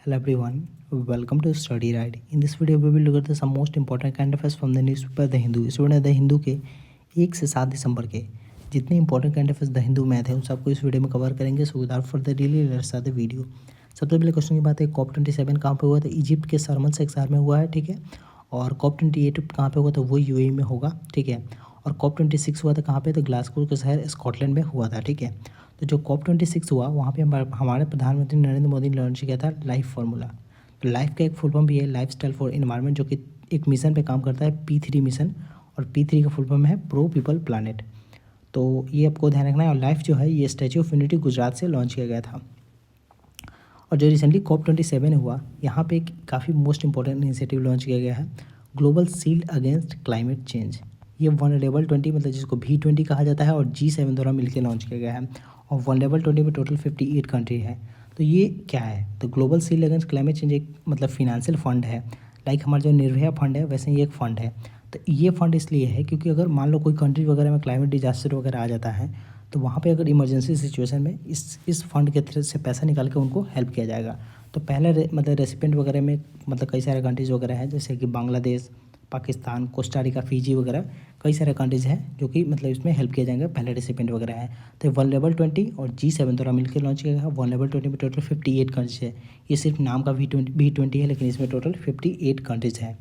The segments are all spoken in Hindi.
Hello everyone, welcome to Study Guide. In this video, we will look at some most important current affairs from the newspaper The Hindu. इस वीडियो में द हिंदू के 1 से 7 दिसंबर के जितने important current affairs the Hindu में आए थे उन सबको इस वीडियो में कवर करेंगे. So without further delay let's start the video. सबसे पहले क्वेश्चन की बात है, COP27 कहाँ पे हुआ था? इजिप्ट के शर्म शेख शहर में हुआ है, ठीक है. और COP28 कहाँ पे हुआ था? वो यूएई में होगा, ठीक है. और COP26 हुआ था कहाँ पे? तो ग्लासगो के शहर स्कॉटलैंड में हुआ था, ठीक है. तो जो COP26 हुआ वहाँ पे हमारे प्रधानमंत्री नरेंद्र मोदी ने लॉन्च किया था लाइफ फार्मूला. तो लाइफ का एक फुल फॉर्म भी है लाइफ स्टाइल फॉर इन्वायरमेंट, जो कि एक मिशन पे काम करता है P3 मिशन. और P3 का फुल फॉर्म है प्रो पीपल प्लानट. तो ये आपको ध्यान रखना है. और लाइफ जो है ये स्टैच्यू ऑफ यूनिटी गुजरात से लॉन्च किया गया था. और जो रिसेंटली COP27 हुआ यहाँ पे एक काफ़ी मोस्ट इंपॉर्टेंट इनिशिएटिव लॉन्च किया गया है, global seal against climate change. ये वनरेबल 20 मतलब जिसको V20 कहा जाता है और G7 द्वारा मिलकर लॉन्च किया गया है. और वनरेबल 20 में टोटल 58 कंट्री है. तो ये क्या है? तो global seal against climate change एक मतलब फिनेंशियल फंड है. लाइक हमारा जो निर्भया फंड है वैसे ही एक फ़ंड है. तो ये फंड इसलिए है क्योंकि अगर मान लो कोई कंट्री वगैरह में क्लाइमेट डिजास्टर वगैरह आ जाता है तो वहाँ पे अगर इमरजेंसी सिचुएशन में इस फंड के थ्रू से पैसा निकाल के उनको हेल्प किया जाएगा. तो पहले मतलब रेसिपेंट वगैरह में मतलब कई सारे कंट्रीज़ वगैरह हैं जैसे कि बांग्लादेश, पाकिस्तान, कोस्टारिका, फिजी वगैरह कई सारे कंट्रीज़ हैं जो कि मतलब इसमें हेल्प किया जाएगा, पहले रेसिपेंट वगैरह है. तो वनरेबल 20 और G7 द्वारा मिलकर लॉन्च किया गया. वनरेबल 20 में टोटल 58 कंट्रीज है. ये सिर्फ नाम का V20 है लेकिन इसमें टोटल 58 कंट्रीज हैं.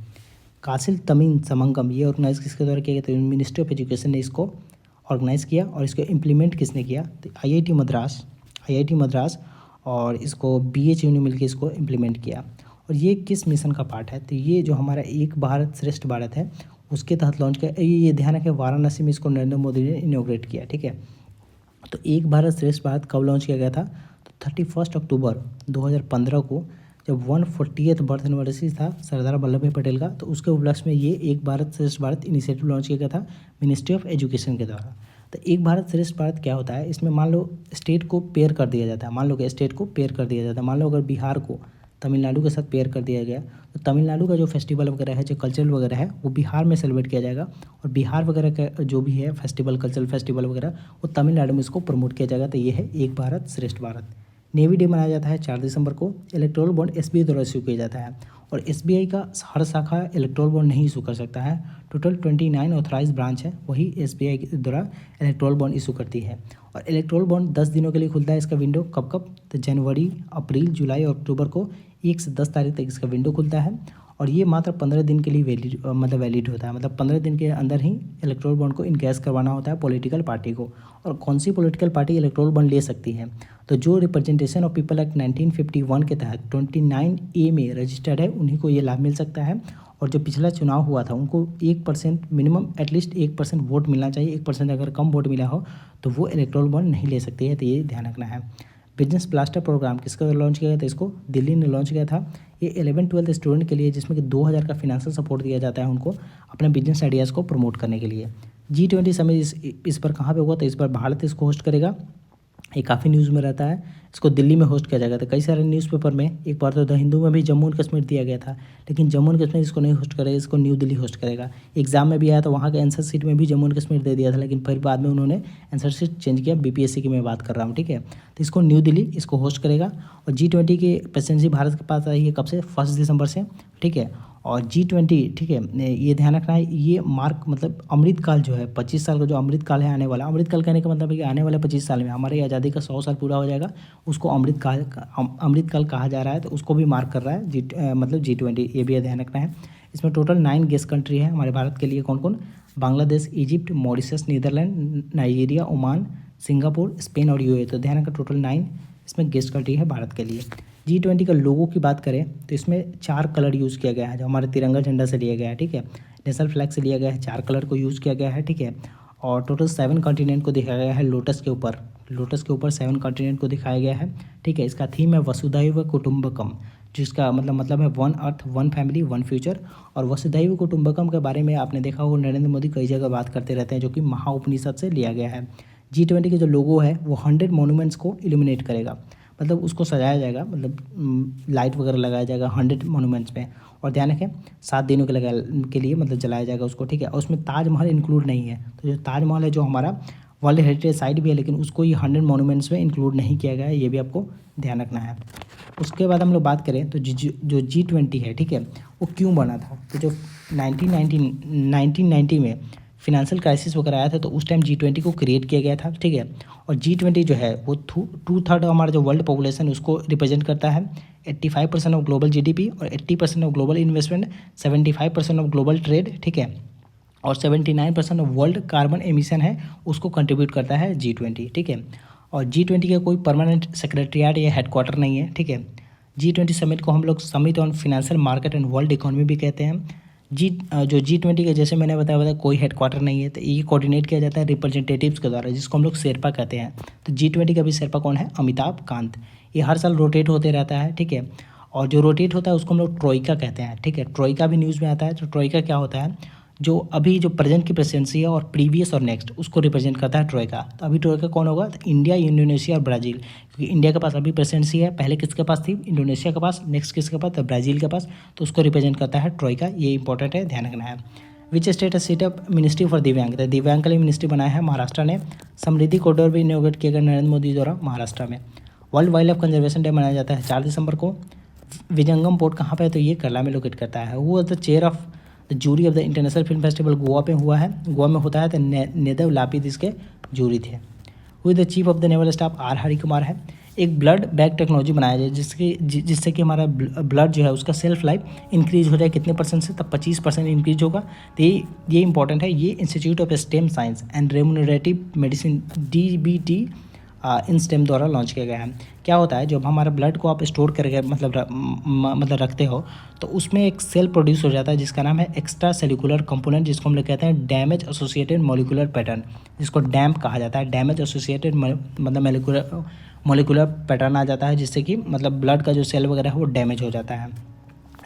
कासिल तमीम समंगम ये ऑर्गेनाइज किसके द्वारा किया गया? तो मिनिस्ट्री ऑफ एजुकेशन ने इसको ऑर्गेनाइज़ किया. और इसको इम्प्लीमेंट किसने किया? तो IIT मद्रास और इसको BHU ने मिलकर इसको इम्प्लीमेंट किया. और ये किस मिशन का पार्ट है? तो ये जो हमारा एक भारत श्रेष्ठ भारत है उसके तहत लॉन्च किया. ये ध्यान रखें वाराणसी में इसको नरेंद्र मोदी ने इनॉग्रेट किया, ठीक है. तो एक भारत श्रेष्ठ भारत कब लॉन्च किया गया था? तो 31 अक्टूबर 2015 को जब 140th बर्थ एनिवर्सरी था सरदार वल्लभ भाई पटेल का, तो उसके उपलक्ष्य में ये एक भारत श्रेष्ठ भारत इनिशिएटिव लॉन्च किया गया था मिनिस्ट्री ऑफ एजुकेशन के द्वारा. तो एक भारत श्रेष्ठ भारत क्या होता है? इसमें मान लो स्टेट को पेयर कर दिया जाता है. मान लो कि स्टेट को पेयर कर दिया जाता है. मान लो अगर बिहार को तमिलनाडु के साथ पेयर कर दिया गया तो तमिलनाडु का जो फेस्टिवल वगैरह है, जो कल्चरल वगैरह है वो बिहार में सेलिब्रेट किया जाएगा. और बिहार वगैरह का जो भी है फेस्टिवल, कल्चरल फेस्टिवल वगैरह वो तमिलनाडु में इसको प्रमोट किया जाएगा. तो ये है एक भारत श्रेष्ठ भारत. नेवी डे मनाया जाता है 4 दिसंबर को. इलेक्टोरल बॉन्ड SBI द्वारा इशू किया जाता है. और SBI का हर शाखा इलेक्टोरल बॉन्ड नहीं इशू कर सकता है. टोटल 29 ऑथराइज ब्रांच है वही SBI द्वारा इलेक्टोरल बॉन्ड इशू करती है. और इलेक्टोरल बॉन्ड 10 दिनों के लिए खुलता है. इसका विंडो कब कब? तो जनवरी, अप्रैल, जुलाई और अक्टूबर को 1 से 10 तारीख तक इसका विंडो खुलता है. और ये मात्र 15 दिन के लिए वैलिड होता है. मतलब 15 दिन के अंदर ही इलेक्टोरल बॉन्ड को इनकैश करवाना होता है पॉलिटिकल पार्टी को. और कौन सी पॉलिटिकल पार्टी इलेक्टोरल बॉन्ड ले सकती है? तो जो रिप्रेजेंटेशन ऑफ पीपल एक्ट 1951 के तहत 29A में रजिस्टर्ड है उन्हीं को ये लाभ मिल सकता है. और जो पिछला चुनाव हुआ था उनको 1% मिनिमम एटलीस्ट 1% वोट मिलना चाहिए. 1% अगर कम वोट मिला हो तो वो इलेक्टोरल बॉन्ड नहीं ले सकती है. तो ये ध्यान रखना है. बिजनेस ब्लास्टर प्रोग्राम किसका लॉन्च किया गया था? इसको दिल्ली ने लॉन्च किया था. ये 11-12 स्टूडेंट के लिए जिसमें कि 2000 का फिनेंशियल सपोर्ट दिया जाता है उनको अपने बिजनेस आइडियाज़ को प्रमोट करने के लिए. G20 समिट इस पर कहाँ पे हुआ? तो इस पर भारत इसको होस्ट करेगा. ये काफ़ी न्यूज़ में रहता है. इसको दिल्ली में होस्ट किया जाएगा. तो कई सारे न्यूज़पेपर में एक बार तो द हिंदू में भी जम्मू एंड कश्मीर दिया गया था लेकिन जम्मू एंड कश्मीर इसको नहीं होस्ट करेगा, इसको न्यू दिल्ली होस्ट करेगा. एग्जाम में भी आया तो वहाँ के आंसर शीट में भी जम्मू एंड कश्मीर दे दिया था लेकिन फिर बाद में उन्होंने आंसर शीट चेंज किया. BPSC की मैं बात कर रहा हूँ, ठीक है. तो इसको न्यू दिल्ली इसको होस्ट करेगा. और G20 की प्रेसिडेंसी भारत के पास आई है कब से? 1 दिसंबर से, ठीक है. और G20, ठीक है, ये ध्यान रखना है ये मार्क मतलब अमृतकाल जो है 25 साल का जो अमृतकाल है आने वाला. अमृतकाल कहने का मतलब है कि आने वाले 25 साल में हमारी आज़ादी का 100 साल पूरा हो जाएगा. उसको अमृतकाल कहा जा रहा है. तो उसको भी मार्क कर रहा है मतलब G20. ये भी ध्यान रखना है. इसमें टोटल 9 गेस्ट कंट्री है हमारे भारत के लिए. कौन कौन? Bangladesh, Egypt, Mauritius, Netherlands, Nigeria, Oman, Singapore, Spain और UAE. तो ध्यान रखना टोटल 9 इसमें गेस्ट कंट्री है भारत के लिए. G20 का लोगो की बात करें तो इसमें 4 कलर यूज़ किया गया है जो हमारे तिरंगा झंडा से लिया गया है, ठीक है. नेशनल फ्लैग से लिया गया है. 4 कलर को यूज़ किया गया है, ठीक है. और टोटल 7 कॉन्टिनेंट को दिखाया गया है लोटस के ऊपर 7 कॉन्टिनेंट को दिखाया गया है, ठीक है. इसका थीम है वसुधैव कुटुंबकम जिसका मतलब है 1 अर्थ 1 फैमिली 1 फ्यूचर. और वसुधैव कुटुंबकम के बारे में आपने देखा होगा नरेंद्र मोदी कई जगह बात करते रहते हैं जो कि महाउपनिषद से लिया गया है. G20 के जो लोगो है वो 100 मोनूमेंट्स को इल्यूमिनेट करेगा. मतलब उसको सजाया जाएगा, मतलब लाइट वगैरह लगाया जाएगा 100 मोनूमेंट्स पे. और ध्यान रखें 7 दिनों के लिए मतलब जलाया जाएगा उसको, ठीक है. और उसमें ताजमहल इंक्लूड नहीं है. तो जो ताजमहल है जो हमारा वर्ल्ड हेरिटेज साइट भी है लेकिन उसको ये 100 मोनूमेंट्स में इंक्लूड नहीं किया गया है. ये भी आपको ध्यान रखना है. उसके बाद हम लोग बात करें तो जो G20 है, ठीक है, वो क्यों बना था। तो जो 1990 में फिनेंशियल क्राइसिस वगैरह आया था तो उस टाइम G20 को क्रिएट किया गया था, ठीक है। और G20 जो है वो 2/3 हमारा जो वर्ल्ड पॉपुलेशन उसको रिप्रेजेंट करता है, 85% ऑफ ग्लोबल GDP और 80% of global investment, 75% of global trade, ठीक है, और 79% ऑफ वर्ल्ड कार्बन एमिशन है उसको कंट्रीब्यूट करता है G20, ठीक है। और G20 का कोई परमानेंट सेक्रेटरीट या हेडक्वार्टर नहीं है, ठीक है। G20 समिट को हम लोग summit on financial market and world economy भी कहते हैं। जो G20 के जैसे मैंने बताया कोई हेडक्वार्टर नहीं है, तो ये कोऑर्डिनेट किया जाता है रिप्रेजेंटेटिव्स के द्वारा, जिसको हम लोग शेरपा कहते हैं। तो G20 का भी शेरपा कौन है, अमिताभ कांत। ये हर साल रोटेट होते रहता है, ठीक है। और जो रोटेट होता है उसको हम लोग ट्रोइका कहते हैं, ठीक है। ट्रोइका भी न्यूज़ में आता है। तो ट्रोइका क्या होता है, जो अभी जो प्रेजेंट की प्रेसिडेंसी है और प्रीवियस और नेक्स्ट उसको रिप्रेजेंट करता है ट्रोइका। तो अभी ट्रोइका कौन होगा, तो इंडिया, इंडोनेशिया और ब्राज़ील, क्योंकि इंडिया के पास अभी प्रेसिडेंसी है, पहले किसके पास थी, इंडोनेशिया के पास, नेक्स्ट किसके पास, तो ब्राज़ील के पास। तो उसको रिप्रेजेंट करता है ट्रोइका, ये इंपॉर्टेंट है, ध्यान रखना है। विच स्टेट है सेटअप मिनिस्ट्री फॉर दिव्यांग, तो दिव्यांग के लिए मिनिस्ट्री बनाया है महाराष्ट्र ने। समृद्धि कॉरिडोर भी इनोवेट किया गया नरेंद्र मोदी द्वारा महाराष्ट्र में। World wild life conservation day मनाया जाता है 4 दिसंबर को। विजंगम पोर्ट कहाँ पे है, तो ये केरला में लोकेट करता है। वो the chair of the jury of the international film festival Goa पे हुआ है, गोवा में होता है। तो नेदव लापिद इसके जूरी थे। Who the chief of the naval staff, R Harikumar है। एक ब्लड बैग टेक्नोलॉजी बनाया जाए जिससे कि हमारा ब्लड जो है उसका सेल्फ लाइफ इंक्रीज हो जाए, कितने परसेंट से, तब 25% इंक्रीज होगा। तो ये इंपॉर्टेंट है। ये institute of stem science and remunerative medicine DBT in stem द्वारा लॉन्च किया गया है। क्या होता है, जब हमारे ब्लड को आप स्टोर करके मतलब रखते हो तो उसमें एक सेल प्रोड्यूस हो जाता है जिसका नाम है एक्स्ट्रा सेल्युलर कंपोनेंट, जिसको हम लोग कहते हैं डैमेज एसोसिएटेड मॉलिक्यूलर पैटर्न, जिसको डैम्प कहा जाता है। डैमेज एसोसिएटेड मतलब मॉलिक्यूलर पैटर्न आ जाता है, जिससे कि मतलब ब्लड का जो सेल वगैरह है वो डैमेज हो जाता है।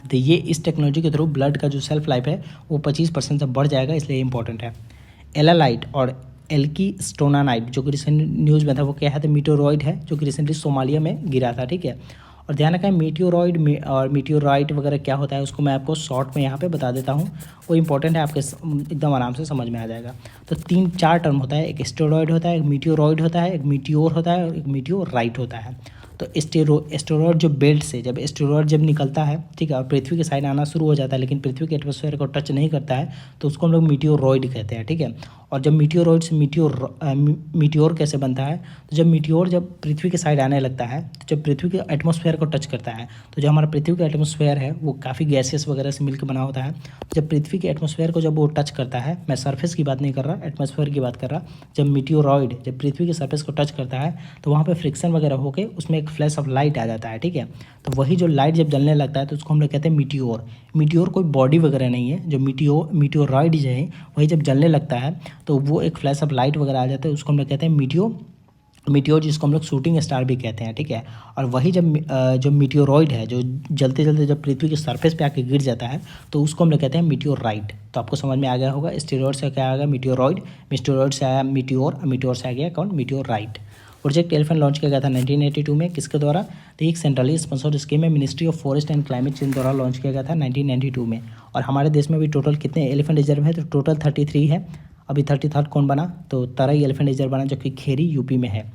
तो ये इस टेक्नोलॉजी के थ्रू ब्लड का जो सेल्फ लाइफ है वो 25% से बढ़ जाएगा, इसलिए इंपॉर्टेंट है। एलालाइट और एल्की स्टोनानाइट जो कि रिसेंट न्यूज़ में था, वो क्या है, तो मीटेओरॉइड है जो कि रिसेंटली सोमालिया में गिरा था, ठीक है। और ध्यान रखें मीटेओरॉइड और मीटेओराइट वगैरह क्या होता है उसको मैं आपको शॉर्ट में यहाँ पे बता देता हूँ, वो इंपॉर्टेंट है, आपके एकदम आराम से समझ में आ जाएगा। तो 3-4 टर्म होता है, एक एस्टेरॉइड होता है, एक मीटेओरॉइड होता है, एक मीटियोर होता है और एक मीटेओराइट होता है। तो एस्टेरॉइड जो बेल्ट से जब एस्टेरॉइड जब निकलता है, ठीक है, और पृथ्वी के साइड आना शुरू हो जाता है लेकिन पृथ्वी के एटमॉस्फेयर को टच नहीं करता है, तो उसको हम लोग मीटेओरॉइड कहते हैं, ठीक है। और जब मीटेओरॉइड से मीटियोर कैसे बनता है, तो जब मीटियोर जब पृथ्वी के साइड आने लगता है, तो जब पृथ्वी के एटमॉस्फेयर को टच करता है, तो जो हमारा पृथ्वी का एटमॉस्फेयर है वो काफ़ी गैसेस वगैरह से मिलकर बना होता है। जब पृथ्वी के एटमॉस्फेयर को जब वो टच करता है, मैं सरफेस की बात नहीं कर रहा, एटमॉस्फेयर की बात कर रहा, जब मीटियोरॉइड जब पृथ्वी के सरफेस को टच करता है तो वहाँ पर फ्रिक्शन वगैरह होकर उसमें एक फ्लैश ऑफ लाइट आ जाता है, ठीक है। तो वही जो लाइट जब जलने लगता है तो उसको हम लोग कहते हैं मीटियोर। मीटियोर कोई बॉडी वगैरह नहीं है, जो मीटियोरॉइड जो है वही जब जलने लगता है तो वो एक फ्लैश ऑफ लाइट वगैरह आ जाता है, उसको हम लोग कहते हैं मीटियोर, जिसको हम लोग शूटिंग स्टार भी कहते हैं, ठीक है। और वही जब जो मीटियोरॉइड है जो जलते जलते जब पृथ्वी के सरफेस पे आके गिर जाता है तो उसको हम लोग कहते हैं मीटियोराइट। तो आपको समझ में आ गया होगा, स्टेरॉइड से क्या आ गया मीटियोरॉइड, मीटियोरॉइड से आया मीटियोर, मीटियोर से आ गया कौन, मीटियोराइट। प्रोजेक्ट एलिफेंट लॉन्च किया गया था 1982 में, किसके द्वारा, तो एक सेंट्रली स्पॉन्सर्ड स्कीम है, ministry of forest and climate change द्वारा लॉन्च किया गया था 1992 में। और हमारे देश में भी टोटल कितने एलिफेंट रिजर्व है, तो टोटल 33 है। अभी 33rd कौन बना, तो तराई एलिफेंट रिजर्व बना जो कि खेरी यूपी में है।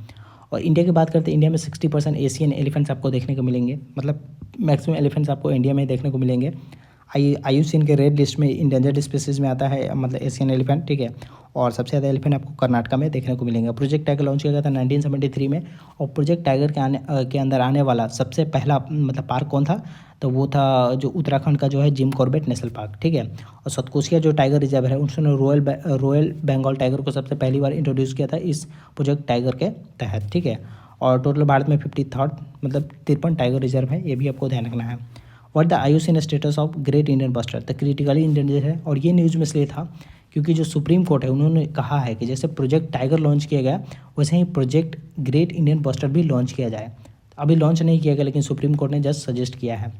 और इंडिया की बात करते हैं, इंडिया में 60% एशियन एलिफेंट्स आपको देखने को मिलेंगे, मतलब मैक्सिमम एलिफेंट्स आपको इंडिया में देखने को मिलेंगे। IUCN के रेड लिस्ट में इंडेंजर्ड स्पीसीज में आता है मतलब एशियन एलिफेंट, ठीक है। और सबसे ज़्यादा एलिफेंट आपको कर्नाटका में देखने को मिलेंगे। प्रोजेक्ट टाइगर लॉन्च किया गया था 1973 में। और प्रोजेक्ट टाइगर के अंदर आने वाला सबसे पहला मतलब पार्क कौन था, तो वो था जो उत्तराखंड का जो है जिम कॉर्बेट नेशनल पार्क, ठीक है। और सतकोसिया जो टाइगर रिजर्व है उसने रॉयल बंगाल टाइगर को सबसे पहली बार इंट्रोड्यूस किया था इस प्रोजेक्ट टाइगर के तहत, ठीक है। और टोटल भारत में 53rd मतलब 53 टाइगर रिजर्व है, ये भी आपको ध्यान रखना है। What the IUCN status of great Indian bustard, the critically endangered है। और ये न्यूज़ में इसलिए था क्योंकि जो सुप्रीम कोर्ट है उन्होंने कहा है कि जैसे प्रोजेक्ट टाइगर लॉन्च किया गया वैसे ही प्रोजेक्ट ग्रेट इंडियन बस्टर्ड भी लॉन्च किया जाए। अभी लॉन्च नहीं किया गया लेकिन सुप्रीम कोर्ट ने जस्ट सजेस्ट किया है।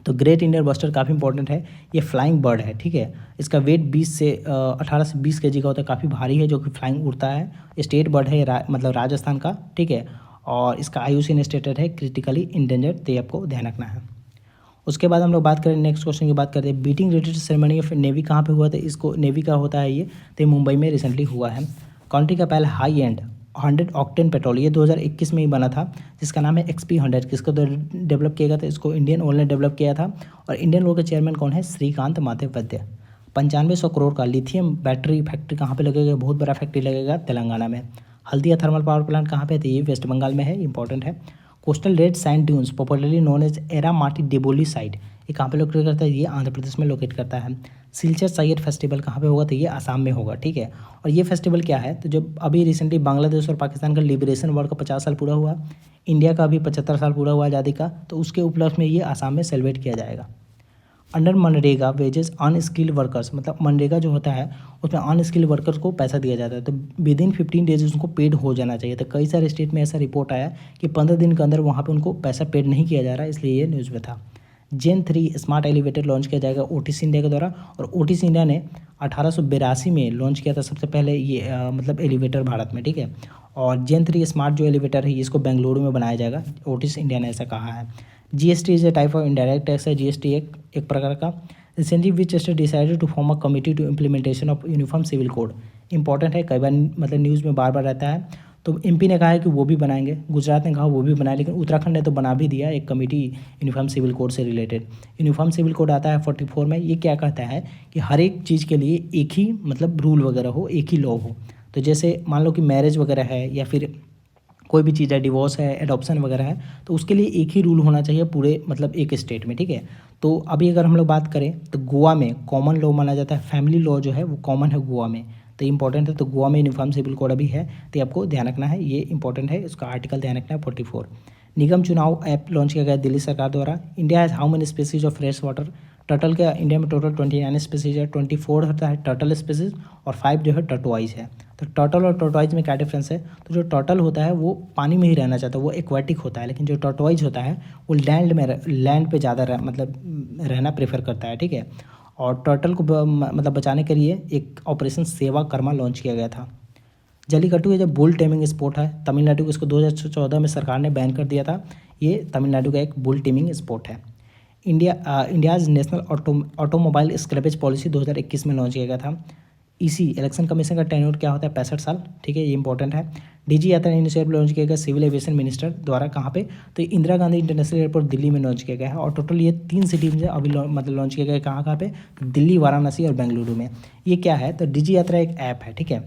तो ग्रेट इंडियन बस्टर्ड काफ़ी इंपॉर्टेंट है, ये फ्लाइंग बर्ड है, ठीक है। इसका वेट 18 से 20 kg का होता है, काफ़ी भारी है, जो कि फ्लाइंग उड़ता है। स्टेट बर्ड है मतलब राजस्थान का, ठीक है। और इसका IUCN स्टेटस है क्रिटिकली इंडेंजर्ड, तो ये आपको ध्यान रखना है। उसके बाद हम लोग बात करें नेक्स्ट क्वेश्चन की बात करते हैं, beating retreat ceremony of navy कहाँ पे हुआ था, इसको नेवी का होता है ये, तो मुंबई में रिसेंटली हुआ है। कंट्री का पहला हाई एंड 100 ऑक्टेन पेट्रोल, ये 2021 में ही बना था, जिसका नाम है XP100। किसको डेवलप किया गया था? इसको इंडियन ऑयल ने डेवलप किया था। और इंडियन ऑयल के चेयरमैन कौन है? श्रीकांत माथेपद्य। 9500 करोड़ का लिथियम बैटरी फैक्ट्री कहाँ पे लगेगा? बहुत बड़ा फैक्ट्री लगेगा तेलंगाना में। हल्दिया थर्मल पावर प्लांट कहाँ पे है? तो ये वेस्ट बंगाल में है, इंपॉर्टेंट है। Coastal red sand dunes popularly known as Erramatti Dibbalu site, ये कहाँ पे लोकेट करता है? ये आंध्र प्रदेश में लोकेट करता है। सिलचर सैयद फेस्टिवल कहाँ पे होगा? तो ये आसाम में होगा, ठीक है। और ये फेस्टिवल क्या है? तो जब अभी रिसेंटली बांग्लादेश और पाकिस्तान का लिबरेशन वॉर का 50 साल पूरा हुआ, इंडिया का भी 75 साल पूरा हुआ आज़ादी का, तो उसके उपलक्ष्य में ये आसाम में सेलिब्रेट किया जाएगा। Under MNREGA wages unskilled workers, मतलब मनरेगा जो होता है उसमें अनस्किल्ड वर्कर्स को पैसा दिया जाता है, तो विद इन 15 डेज उनको पेड हो जाना चाहिए। तो कई सारे स्टेट में ऐसा रिपोर्ट आया कि 15 दिन के अंदर वहाँ पे उनको पैसा पेड नहीं किया जा रहा है, इसलिए ये न्यूज़ में था। जेन 3 स्मार्ट एलिवेटर लॉन्च किया जाएगा ओटीसी इंडिया के द्वारा, और ओटीसी इंडिया ने 1882 में लॉन्च किया था सबसे पहले ये मतलब एलिवेटर भारत में, ठीक है। और जेन 3 स्मार्ट जो एलिवेटर है इसको बेंगलुरु में बनाया जाएगा, ओटीसी इंडिया ने ऐसा कहा है। GST is a type of indirect tax है, जीएसटी एक प्रकार का। Recently which state decided to form a committee to implementation of uniform civil code, important है, कई बार मतलब न्यूज़ में बार बार रहता है। तो एमपी ने कहा है कि वो भी बनाएंगे, गुजरात ने कहा वो भी बनाए, लेकिन उत्तराखंड ने तो बना भी दिया एक कमेटी यूनिफॉर्म सिविल कोड से रिलेटेड। यूनिफॉर्म सिविल कोड आता है 44 में, ये क्या कहता है कि हर एक चीज़ के लिए एक ही मतलब रूल वगैरह हो, एक ही लॉ हो। तो जैसे मान लो कि मैरिज वगैरह है या फिर कोई भी चीज़ है, डिवोर्स है, एडॉप्शन वगैरह है, तो उसके लिए एक ही रूल होना चाहिए पूरे मतलब एक स्टेट में, ठीक है। तो अभी अगर हम लोग बात करें तो गोवा में कॉमन लॉ माना जाता है, फैमिली लॉ जो है वो कॉमन है गोवा में, तो इंपॉर्टेंट है। तो गोवा में यूनिफॉर्म सिविल कोड अभी है, तो ये आपको ध्यान रखना है, ये इंपॉर्टेंट है, इसका आर्टिकल ध्यान रखना है 44। निगम चुनाव ऐप लॉन्च किया गया दिल्ली सरकार द्वारा। India has how many species of fresh water? Turtle का इंडिया में टोटल 29 स्पीसीज है, 24 होता है टर्टल स्पीसीज और 5 जो है टर्टोइज है। तो टर्टल और टर्टोइज में क्या डिफरेंस है? तो जो टर्टल होता है वो पानी में ही रहना चाहता है, वो एक्वाटिक होता है, लेकिन जो टर्टोइज होता है वो लैंड पे ज़्यादा मतलब रहना प्रेफर करता है, ठीक है। और टर्टल को मतलब बचाने के लिए एक ऑपरेशन सेवा कर्मा लॉन्च किया गया था। जल्लीकट्टू ये जब बुल टेमिंग स्पोर्ट है, तमिलनाडु को इसको 2014 में सरकार ने बैन कर दिया था। ये तमिलनाडु का एक बुल टेमिंग स्पोर्ट है। India's national automobile scrappage policy 2021 में लॉन्च किया गया था। ईसी इलेक्शन कमीशन का टेन्योर क्या होता है? 65 साल, ठीक है, ये इंपॉर्टेंट है। डीजी यात्रा इनिशिएटिव लॉन्च किया गया सिविल एविएशन मिनिस्टर द्वारा, कहाँ पे? तो इंदिरा गांधी इंटरनेशनल एयरपोर्ट दिल्ली में लॉन्च किया गया है। और टोटल ये 3 सिटी में अभी मतलब लॉन्च किया गया है, कहाँ पे? दिल्ली, वाराणसी और बेंगलुरु में। ये क्या है? तो डीजी यात्रा एक ऐप है, ठीक है,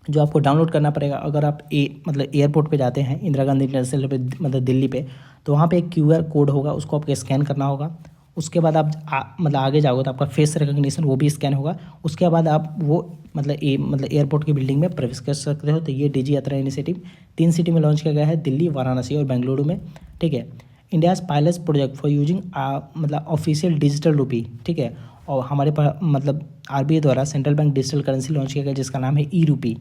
जो आपको डाउनलोड करना पड़ेगा। अगर आप मतलब एयरपोर्ट पे जाते हैं इंदिरा गांधी इंटरनेशनल पे मतलब दिल्ली पे, तो वहाँ पे एक QR कोड होगा, उसको आपको स्कैन करना होगा। उसके बाद आप मतलब आगे जाओगे तो आपका फेस रिकग्निशन वो भी स्कैन होगा। उसके बाद आप वो मतलब एयरपोर्ट की बिल्डिंग में प्रवेश कर सकते हो। तो ये डीजी यात्रा इनिशिएटिव 3 सिटी में लॉन्च किया गया है, दिल्ली, वाराणसी और बेंगलुरु में, ठीक है। India's pilot project for using मतलब ऑफिशियल डिजिटल रूपी, ठीक है। और हमारे पास मतलब RBI द्वारा central bank digital currency launch किया गया जिसका नाम है ई-रूपी।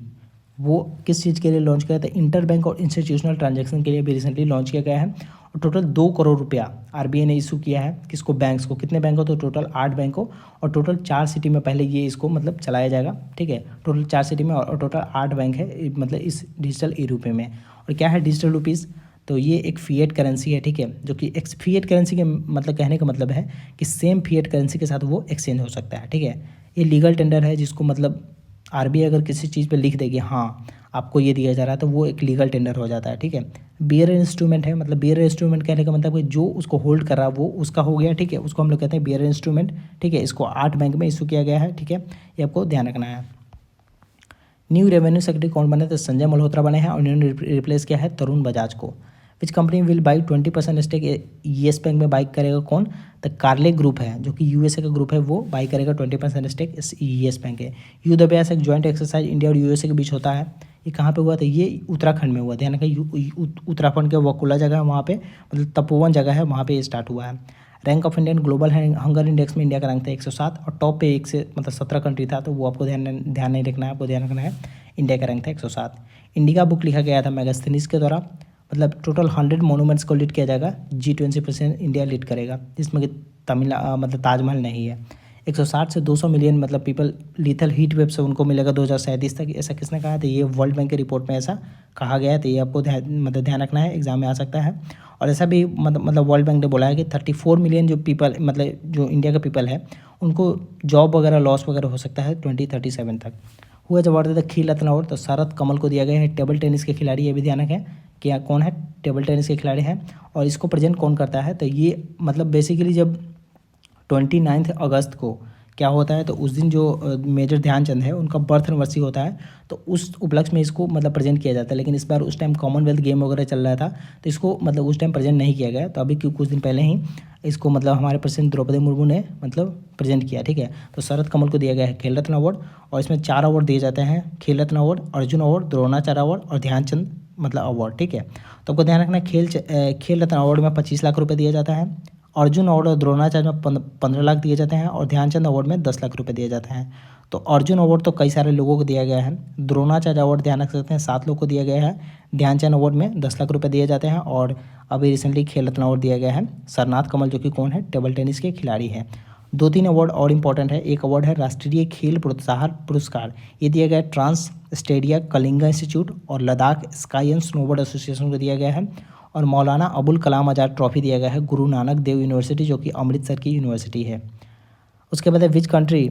वो किस चीज़ के लिए लॉन्च किया था? इंटर बैंक और इंस्टीट्यूशनल ट्रांजैक्शन के लिए भी रिसेंटली लॉन्च किया गया है। और टोटल 2 करोड़ रुपया RBI ने इशू किया है, किसको? बैंक्स को। कितने बैंक हो? तो टोटल 8 बैंक हो, और टोटल 4 सिटी में पहले ये इसको मतलब चलाया जाएगा, ठीक है। टोटल 4 सिटी में और टोटल 8 बैंक है मतलब इस डिजिटल ई-रूपी में। और क्या है डिजिटल रुपीज़? तो ये एक फिएट करेंसी है, ठीक है, जो कि फिएट करेंसी के मतलब कहने का मतलब है कि सेम फिएट करेंसी के साथ वो एक्सचेंज हो सकता है, ठीक है। ये लीगल टेंडर है, जिसको मतलब RBI अगर किसी चीज़ पे लिख देगी हाँ आपको ये दिया जा रहा है, तो वो एक लीगल टेंडर हो जाता है, ठीक है। बियर इंस्ट्रूमेंट है, मतलब बियर इंस्ट्रूमेंट कहने का मतलब है जो उसको होल्ड कर रहा है वो उसका हो गया, ठीक है, उसको हम लोग कहते हैं बियर इंस्ट्रूमेंट, ठीक है। इसको 8 बैंक में इशू किया गया है, ठीक है, ये आपको ध्यान रखना है। न्यू रेवेन्यू सेक्रेटरी कौन बने? तो संजय मल्होत्रा बने हैं, और इन्होंने रिप्लेस किया है तरुण बजाज को। Which company will buy 20% stake Yes Bank में बाई करेगा कौन? तो कार्ले ग्रुप है, जो कि USA का ग्रुप है, वो बाई करेगा 20% स्टेक येस बैंक है। युद्ध अभ्यास एक जॉइंट एक्सरसाइज इंडिया और USA के बीच होता है। ये कहाँ पे हुआ था? ये उत्तराखंड में हुआ। ध्यान रखिए, उत्तराखंड के वकुला जगह है, वहाँ पे मतलब तपोवन जगह है, वहाँ पे ये स्टार्ट हुआ है। Rank of Indian global hunger index में इंडिया का रैंक था 107, और टॉप पे 1 से मतलब 17 कंट्री था, तो वो आपको ध्यान नहीं रखना है, आपको ध्यान रखना है इंडिया का रैंक था 107। इंडिका बुक लिखा गया था मेगास्थनीज के द्वारा। मतलब टोटल 100 मोनूमेंट्स को लीड किया जाएगा, G20% इंडिया लीड करेगा, जिसमें कि मतलब ताजमहल नहीं है। 160 से 200 मिलियन मतलब पीपल लीथल हीट वेव से उनको मिलेगा 2037 तक, ऐसा किसने कहा? तो ये वर्ल्ड बैंक के रिपोर्ट में ऐसा कहा गया है, तो ये आपको ध्यान रखना है, एग्जाम में आ सकता है। और ऐसा भी मतलब वर्ल्ड बैंक ने बोला है कि 34 मिलियन जो पीपल मतलब जो इंडिया का पीपल है उनको जॉब वगैरह लॉस वगैरह हो सकता है 2037 तक। हु हैज अवार्डेड द खेल रत्न अवार्ड, तो शरद कमल को दिया गया है। टेबल टेनिस के खिलाड़ी, ये भी ध्यान रखें कि कौन है, टेबल टेनिस के खिलाड़ी हैं। और इसको प्रेजेंट कौन करता है, तो ये मतलब बेसिकली जब 29 अगस्त को क्या होता है, तो उस दिन जो मेजर ध्यानचंद है उनका बर्थ एनिवर्सरी होता है, तो उस उपलक्ष्य में इसको मतलब प्रेजेंट किया जाता है। लेकिन इस बार उस टाइम कॉमनवेल्थ गेम वगैरह चल रहा था, तो इसको मतलब उस टाइम प्रेजेंट नहीं किया गया। तो अभी कुछ दिन पहले ही इसको मतलब हमारे प्रेसिडेंट द्रौपदी मुर्मू ने मतलब प्रेजेंट किया, ठीक है। तो शरद कमल को दिया गया है खेल रत्न अवार्ड, और इसमें 4 अवार्ड दिए जाते हैं, Khel Ratna award, Arjuna award, Dronacharya award और ध्यानचंद मतलब अवार्ड, ठीक है। तो आपको ध्यान रखना है खेल रत्न अवार्ड में 25 लाख रुपये दिया जाता है, अर्जुन अवार्ड और द्रोणाचार्य में 15 लाख दिए जाते हैं, और ध्यानचंद अवार्ड में 10 लाख रुपए दिए जाते हैं। तो अर्जुन अवार्ड तो कई सारे लोगों को दिया गया है, द्रोणाचार्य अवार्ड ध्यान रख सकते हैं 7 लोग को दिया गया है, ध्यानचंद अवार्ड में 10 लाख रुपए दिए जाते हैं, और अभी रिसेंटली खेल रत्न अवार्ड दिया गया है सरनाथ कमल, जो कि कौन है, टेबल टेनिस के खिलाड़ी हैं। 2-3 अवार्ड और इंपॉर्टेंट है। एक अवार्ड है राष्ट्रीय खेल प्रोत्साहन पुरस्कार, ये दिया गया है ट्रांस स्टेडिया कलिंगा इंस्टीट्यूट और Ladakh sky and snowboard association को दिया गया है। और मौलाना अबुल कलाम आज़ाद ट्रॉफी दिया गया है गुरु नानक देव यूनिवर्सिटी, जो कि अमृतसर की यूनिवर्सिटी है। उसके बाद है which country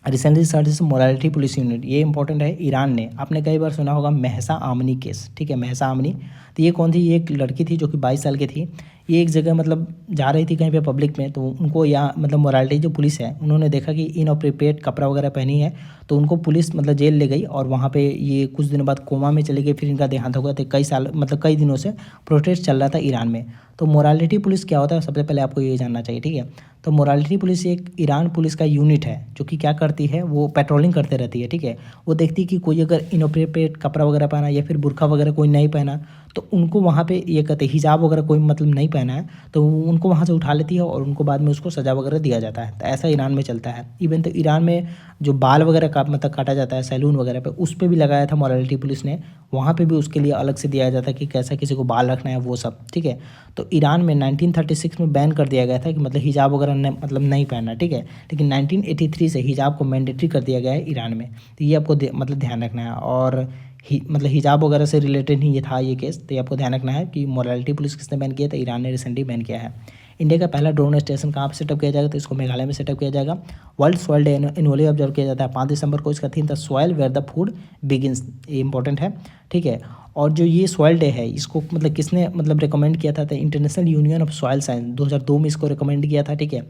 recently search morality police unit, ये इंपॉर्टेंट है। ईरान ने, आपने कई बार सुना होगा महसा आमनी केस, ठीक है, महसा आमनी। तो ये कौन थी, ये एक लड़की थी जो कि 22 साल की थी। ये एक जगह मतलब जा रही थी कहीं पे पब्लिक में, तो उनको यहाँ मतलब मोरालिटी जो पुलिस है उन्होंने देखा कि इनअप्रोप्रिएट कपड़ा वगैरह पहनी है, तो उनको पुलिस मतलब जेल ले गई, और वहाँ पे ये कुछ दिनों बाद कोमा में चली गई, फिर इनका देहांत हो गया। तो कई साल मतलब कई दिनों से प्रोटेस्ट चल रहा था ईरान में। तो मोरालिटी पुलिस क्या होता है, सबसे पहले आपको ये जानना चाहिए, ठीक है। तो मोरालिटी पुलिस एक ईरान पुलिस का यूनिट है जो कि क्या करती है, वो पेट्रोलिंग करते रहती है, ठीक है। वो देखती है कि कोई अगर इनअप्रोप्रिएट कपड़ा वगैरह पहना या फिर बुर्का वगैरह कोई नहीं पहना, तो उनको वहाँ पे ये कहते हैं हिजाब वगैरह कोई मतलब नहीं पहना है, तो उनको वहाँ से उठा लेती है और उनको बाद में उसको सजा वगैरह दिया जाता है। तो ऐसा ईरान में चलता है। इवन तो ईरान में जो बाल वगैरह का मतलब काटा जाता है सैलून वगैरह पे, उस पर भी लगाया था मोरालिटी पुलिस ने, वहाँ पे भी उसके लिए अलग से दिया जाता है कि कैसा किसी को बाल रखना है वो सब, ठीक है। तो ईरान में 1936 में बैन कर दिया गया था कि मतलब हिजाब वगैरह मतलब नहीं पहनना, ठीक है। लेकिन 1983 से हिजाब को मैंडेटरी कर दिया गया है ईरान में। तो ये आपको मतलब ध्यान रखना है। और मतलब हिजाब वगैरह से रिलेटेड ही ये था ये केस, तो ये आपको ध्यान रखना है कि मोरालिटी पुलिस किसने बैन किया, तो ईरान ने रिसेंटली बैन किया है। इंडिया का पहला ड्रोन स्टेशन कहाँ पर सेटअप किया जाएगा, तो इसको मेघालय में सेटअप किया जाएगा। World soil day annually observe किया जाता है 5 दिसंबर को। इसका थीम था soil where the food begins, ये इंपॉर्टेंट है, ठीक है। और जो ये सॉइल डे है इसको मतलब किसने मतलब रिकमेंड किया था, तो international union of soil science 2002 में इसको रिकमेंड किया था, ठीक है।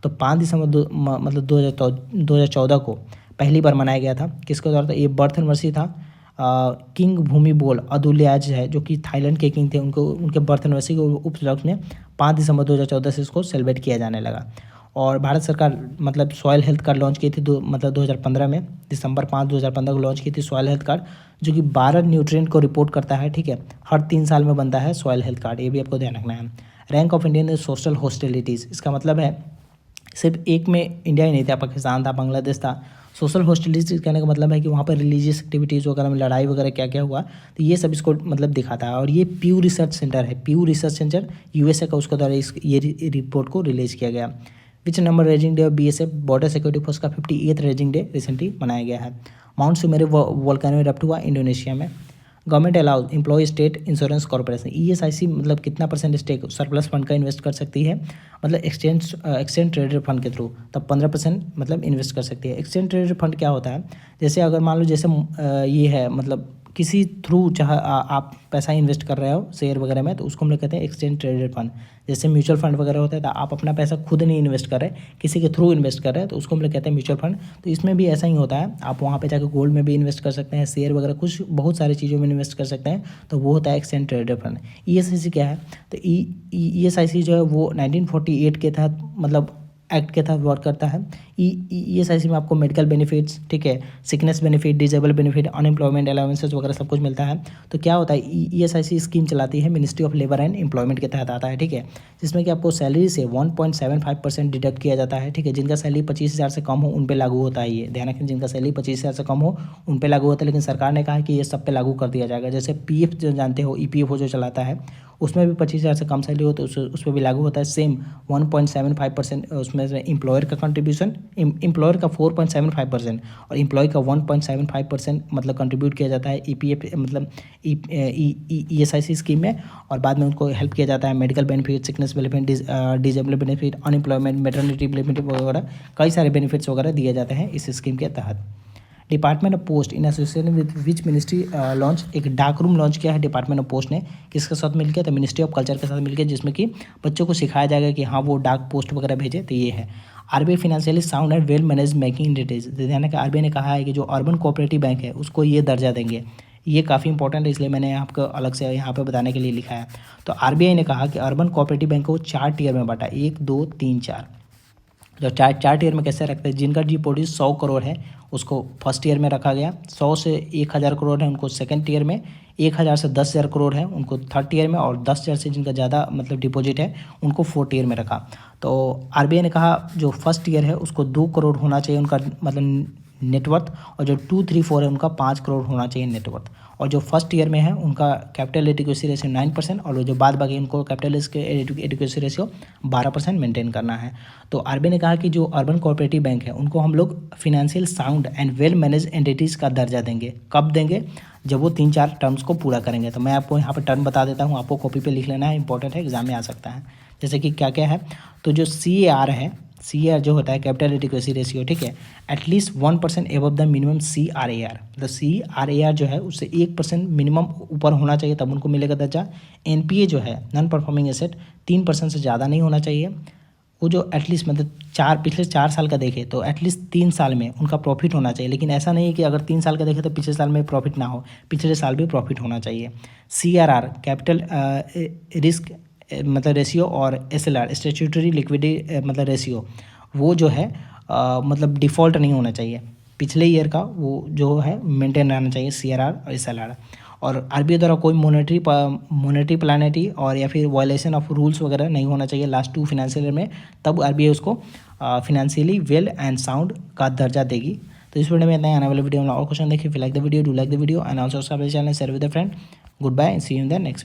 तो 5 दिसंबर मतलब 2014 को पहली बार मनाया गया था। किसके द्वारा था, ये बर्थ एनिवर्सरी था किंग भूमिबोल अदुल्याज है, जो कि थाईलैंड के किंग थे, उनके बर्थ एनिवर्सरी के उपलक्ष्य में 5 दिसंबर 2014 से इसको सेलिब्रेट किया जाने लगा। और भारत सरकार मतलब सॉइल हेल्थ कार्ड लॉन्च की थी 2015 में, दिसंबर 5 2015 को लॉन्च की थी सॉइल हेल्थ कार्ड, जो कि 12 न्यूट्रिएंट को रिपोर्ट करता है, ठीक है। हर 3 साल में बनता है सॉइल हेल्थ कार्ड, ये भी आपको ध्यान रखना है। Rank of Indian social hostilities, इसका मतलब है सिर्फ एक में इंडिया ही नहीं था, पाकिस्तान था, बांग्लादेश था। सोशल हॉस्टिलिटीज कहने का मतलब है कि वहाँ पर रिलीजियस एक्टिविटीज़ वगैरह में लड़ाई वगैरह क्या क्या हुआ, तो ये सब इसको मतलब दिखाता है। और ये प्यू रिसर्च सेंटर है, प्यू रिसर्च सेंटर यूएसए का, उसके द्वारा ये रिपोर्ट को रिलीज किया गया। Which number raising day of BSF border security force का 58th रेजिंग डे रिसेंटली मनाया गया है। माउंट सुमेरु वोल्केनो इरप्ट हुआ इंडोनेशिया में। Government allows employ state insurance corporation, ESIC मतलब कितना % स्टेक सरप्लस फंड का इन्वेस्ट कर सकती है, मतलब एक्सचेंज ट्रेडेड फंड के थ्रू, तब 15% मतलब इन्वेस्ट कर सकती है। एक्सचेंज ट्रेडेड फंड क्या होता है, जैसे अगर मान लो जैसे ये है मतलब किसी थ्रू चाहे आप पैसा इन्वेस्ट कर रहे हो शेयर वगैरह में, तो उसको हम लोग कहते हैं एक्सचेंज ट्रेडेड फंड। जैसे म्यूचुअल फंड वगैरह होता है, तो आप अपना पैसा खुद नहीं इन्वेस्ट कर रहे, किसी के थ्रू इन्वेस्ट कर रहे हैं, तो उसको हम लोग कहते हैं म्यूचुअल फंड। तो इसमें भी ऐसा ही होता है, आप वहाँ पे जाकर गोल्ड में भी इन्वेस्ट कर सकते हैं, शेयर वगैरह कुछ बहुत सारी चीज़ों में इन्वेस्ट कर सकते हैं, तो वो होता है एक्सचेंज ट्रेडेड फंड। ईएसआईसी क्या है, तो ईएसआईसी जो है वो 1948 के तहत मतलब एक्ट के तहत वर्क करता है। ईएसआईसी में आपको मेडिकल बेनिफिट्स, ठीक है, sickness benefit, disable benefit, unemployment allowances वगैरह सब कुछ मिलता है। तो क्या होता है, ईएसआईसी स्कीम चलाती है ministry of labour and employment के तहत आता है, ठीक है, जिसमें कि आपको सैलरी से 1.75% डिडक्ट किया जाता है, ठीक है। जिनका सैलरी 25,000 से कम हो उन पर लागू होता है ये, ध्यान रखें, जिनका सैलरी 25,000 से कम हो उन पर लागू होता है। लेकिन सरकार ने कहा है कि ये सब पे लागू कर दिया जाएगा। जैसे पीएफ जो जानते हो, ईपीएफओ जो चलाता है, उसमें भी 25,000 से कम सैलरी हो तो उस पर भी लागू होता है। सेम 1.75% उसमें से एम्प्लॉयर का कंट्रीब्यूशन, एम्प्लॉयर का 4.75% और एम्प्लॉय का 1.75% मतलब कंट्रीब्यूट किया जाता है ईपीएफ मतलब ईएसआईसी स्कीम में। और बाद में उनको हेल्प किया जाता है medical benefit, sickness benefit, disable benefit, unemployment, maternity benefit वगैरह कई सारे बेनिफिट्स वगैरह दिए जाते हैं इस स्कीम के तहत। Department of post in association with which ministry launch, एक डार्क रूम लॉन्च किया है डिपार्टमेंट ऑफ पोस्ट ने, किसके साथ मिलकर, तो मिनिस्ट्री ऑफ कल्चर के साथ मिलकर, जिसमें कि बच्चों को सिखाया जाएगा कि हाँ वो डार्क पोस्ट वगैरह भेजे। तो ये है RBI financially sound and well manage banking details, यानी कि आरबीआई ने कहा है कि जो अर्बन कोऑपरेटिव बैंक है उसको ये दर्जा देंगे। ये काफ़ी इंपॉर्टेंट है, इसलिए मैंने आपको अलग से यहाँ पे बताने के लिए लिखा है। तो आरबीआई ने कहा कि अर्बन कोऑपरेटिव बैंक को 4 टीयर में बांटा, 1 2 3 4। जो चार टीयर में कैसे रखते हैं, जिनका डिपॉजिट 100 करोड़ है उसको फर्स्ट ईयर में रखा गया, 100 से 1000 करोड़ है उनको सेकंड ईयर में, 1000 से 10,000 करोड़ है उनको थर्ड ईयर में, और 10,000 से जिनका ज़्यादा मतलब डिपॉजिट है उनको फोर्थ ईयर में रखा। तो आरबीआई ने कहा जो फर्स्ट ईयर है उसको 2 करोड़ होना चाहिए उनका मतलब नेटवर्थ, और जो 2 3 4 है उनका 5 करोड़ होना चाहिए नेटवर्थ। और जो फर्स्ट ईयर में है उनका कैपिटल एडिक्वेसी रेशियो 9%, और जो बाद बाकी उनको कैपिटल एडिक्वेसी रेशियो 12% मेंटेन करना है। तो आरबीआई ने कहा कि जो अर्बन कोऑपरेटिव बैंक है उनको हम लोग financial sound and well manage entities का दर्जा देंगे। कब देंगे, जब वो 3-4 टर्म्स को पूरा करेंगे। तो मैं आपको यहाँ पर टर्म बता देता हूँ, आपको कॉपी पे लिख लेना है, इंपॉर्टेंट है, एग्जाम में आ सकता है। जैसे कि क्या क्या है, तो जो CAR है, CAR जो होता है कैपिटल एडिक्वेसी रेशियो, ठीक है, at least 1% above the minimum CRAR, मतलब CRAR जो है उससे 1% मिनिमम ऊपर होना चाहिए तब उनको मिलेगा दर्जा। NPA जो है नॉन परफॉर्मिंग एसेट 3% से ज़्यादा नहीं होना चाहिए। वो जो एटलीस्ट मतलब पिछले 4 साल का देखे तो एटलीस्ट 3 साल में उनका प्रॉफिट होना चाहिए, लेकिन ऐसा नहीं है कि अगर 3 साल का देखे तो पिछले साल में प्रॉफिट ना हो, पिछले साल भी प्रॉफिट होना चाहिए। CRR कैपिटल रिस्क मतलब रेशियो, और SLR स्टैट्यूटरी लिक्विडिटी मतलब रेशियो, वो जो है मतलब डिफ़ॉल्ट नहीं होना चाहिए, पिछले ईयर का वो जो है मेंटेन रहना चाहिए CRR और SLR। और आरबीआई द्वारा कोई मॉनेटरी प्लानिटी और या फिर वायलेशन ऑफ रूल्स वगैरह नहीं होना चाहिए लास्ट 2 फाइनेंशियल ईयर में, तब आरबीआई उसको फिनेंशियली वेल एंड साउंड का दर्जा देगी। तो इस वीडियो में इतना ही, आने वाले वीडियो में और क्वेश्चन देखिए। Like the video, do like the video and also subscribe channel, share with the friend. Good bye, see you in the next video.